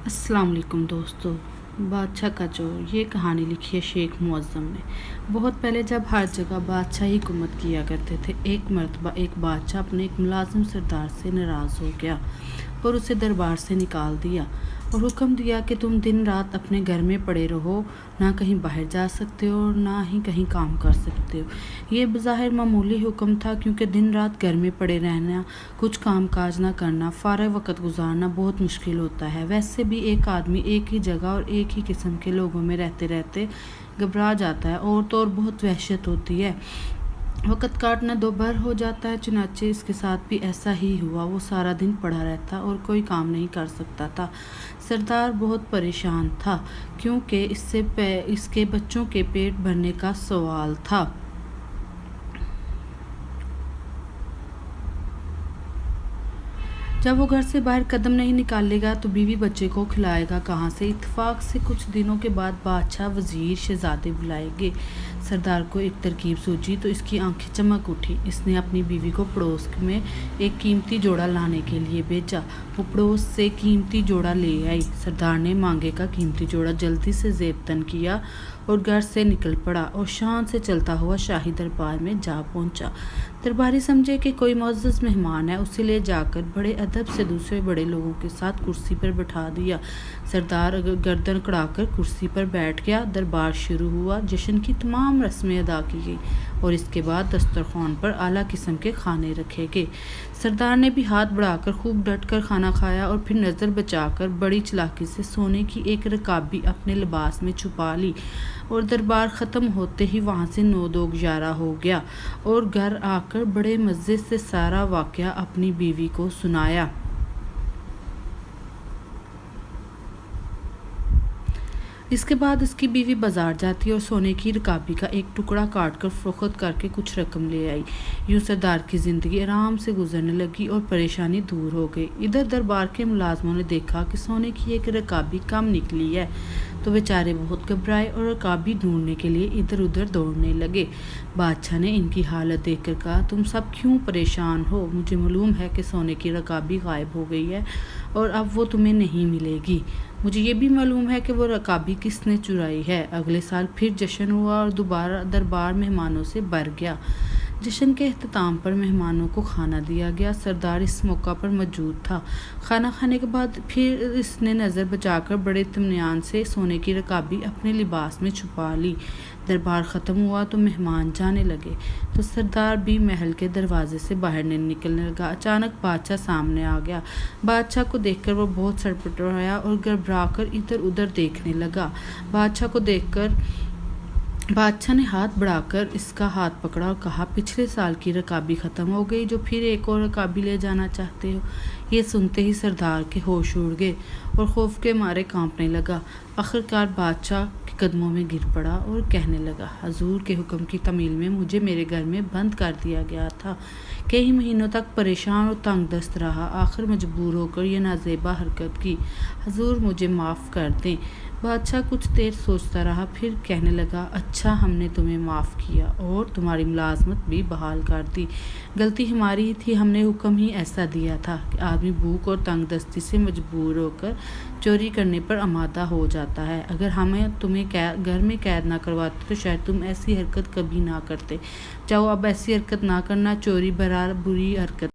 अस्सलाम वालेकुम दोस्तों। बादशाह का चोर, ये कहानी लिखी है शेख मुअज़्ज़म ने। बहुत पहले जब हर जगह बादशाह ही हुकूमत किया करते थे, एक मर्तबा एक बादशाह अपने एक मुलाजिम सरदार से नाराज़ हो गया और उसे दरबार से निकाल दिया और हुक्म दिया कि तुम दिन रात अपने घर में पड़े रहो, ना कहीं बाहर जा सकते हो और ना ही कहीं काम कर सकते हो। ये बज़ाहिर मामूली हुक्म था, क्योंकि दिन रात घर में पड़े रहना, कुछ काम काज ना करना, फारग वक़्त गुजारना बहुत मुश्किल होता है। वैसे भी एक आदमी एक ही जगह और एक ही किस्म के लोगों में रहते रहते घबरा जाता है और तो और बहुत वहशत होती है। वक़्त काटना दोपहर हो जाता है। चुनाचे इसके साथ भी ऐसा ही हुआ। वो सारा दिन पड़ा रहता और कोई काम नहीं कर सकता था। सरदार बहुत परेशान था, क्योंकि इसके बच्चों के पेट भरने का सवाल था। जब वो घर से बाहर कदम नहीं निकालेगा तो बीवी बच्चे को खिलाएगा कहाँ से। इत्तेफाक से कुछ दिनों के बाद बादशाह वजीर शहजादे बुलाएंगे। सरदार को एक तरकीब सूझी तो इसकी आंखें चमक उठी। इसने अपनी बीवी को पड़ोस में एक कीमती जोड़ा लाने के लिए भेजा। वो पड़ोस से कीमती जोड़ा ले आई। सरदार ने मांगे का कीमती जोड़ा जल्दी से जेब तन किया और घर से निकल पड़ा और शान से चलता हुआ शाही दरबार में जा पहुंचा। दरबारी समझे कि कोई मुअज़्ज़ज़ मेहमान है। उसे ले जाकर बड़े अदब से दूसरे बड़े लोगों के साथ कुर्सी पर बैठा दिया। सरदार गर्दन कड़ाकर कुर्सी पर बैठ गया। दरबार शुरू हुआ। जश्न की तमाम रस्में अदा की गई और इसके बाद दस्तरखान पर आला किस्म के खाने रखे गए। सरदार ने भी हाथ बढ़ाकर खूब डट कर खाना खाया और फिर नज़र बचाकर बड़ी चालाकी से सोने की एक रकाबी अपने लिबास में छुपा ली और दरबार ख़त्म होते ही वहाँ से 9-2-11 हो गया और घर आकर बड़े मज़े से सारा वाक़या अपनी बीवी को सुनाया। इसके बाद उसकी बीवी बाजार जाती और सोने की रकाबी का एक टुकड़ा काट कर फ़रोख्त करके कुछ रकम ले आई। यूं सरदार की ज़िंदगी आराम से गुजरने लगी और परेशानी दूर हो गई। इधर दरबार के मुलाजमों ने देखा कि सोने की एक रकाबी कम निकली है तो बेचारे बहुत घबराए और रकाबी ढूंढने के लिए इधर उधर दौड़ने लगे। बादशाह ने इनकी हालत देखकर कहा, तुम सब क्यों परेशान हो? मुझे मालूम है कि सोने की रकाबी गायब हो गई है और अब वो तुम्हें नहीं मिलेगी। मुझे ये भी मालूम है कि वो रकाबी किसने चुराई है। अगले साल फिर जश्न हुआ और दोबारा दरबार मेहमानों से भर गया। जश्न के अख्ताम पर मेहमानों को खाना दिया गया। सरदार इस मौका पर मौजूद था। खाना खाने के बाद फिर इसने नज़र बचाकर बड़े इत्मीनान से सोने की रकाबी अपने लिबास में छुपा ली। दरबार ख़त्म हुआ तो मेहमान जाने लगे तो सरदार भी महल के दरवाजे से बाहर नहीं निकलने लगा। अचानक बादशाह सामने आ गया। बादशाह को देखकर वो बहुत सड़पटाया और घबराकर इधर उधर देखने लगा। बादशाह ने हाथ बढ़ाकर इसका हाथ पकड़ा और कहा, पिछले साल की रकाबी ख़त्म हो गई, जो फिर एक और रकाबी ले जाना चाहते हो? ये सुनते ही सरदार के होश उड़ गए और खौफ के मारे कांपने लगा। आखिरकार बादशाह के कदमों में गिर पड़ा और कहने लगा, हजूर के हुक्म की तमील में मुझे मेरे घर में बंद कर दिया गया था। कई महीनों तक परेशान और तंग दस्त रहा। आखिर मजबूर होकर यह नाजेबा हरकत की। हजूर मुझे माफ़ कर दें। बादशाह कुछ देर सोचता रहा, फिर कहने लगा, अच्छा हमने तुम्हें माफ़ किया और तुम्हारी मुलाजमत भी बहाल कर दी। गलती हमारी ही थी। हमने हुक्म ही ऐसा दिया था कि आदमी भूख और तंग दस्ती से मजबूर होकर चोरी करने पर आमादा हो जाता है। अगर हमें तुम्हें घर में कैद ना करवाते तो शायद तुम ऐसी हरकत कभी ना करते। चाहो अब ऐसी हरकत ना करना। चोरी बहरहाल बुरी हरकत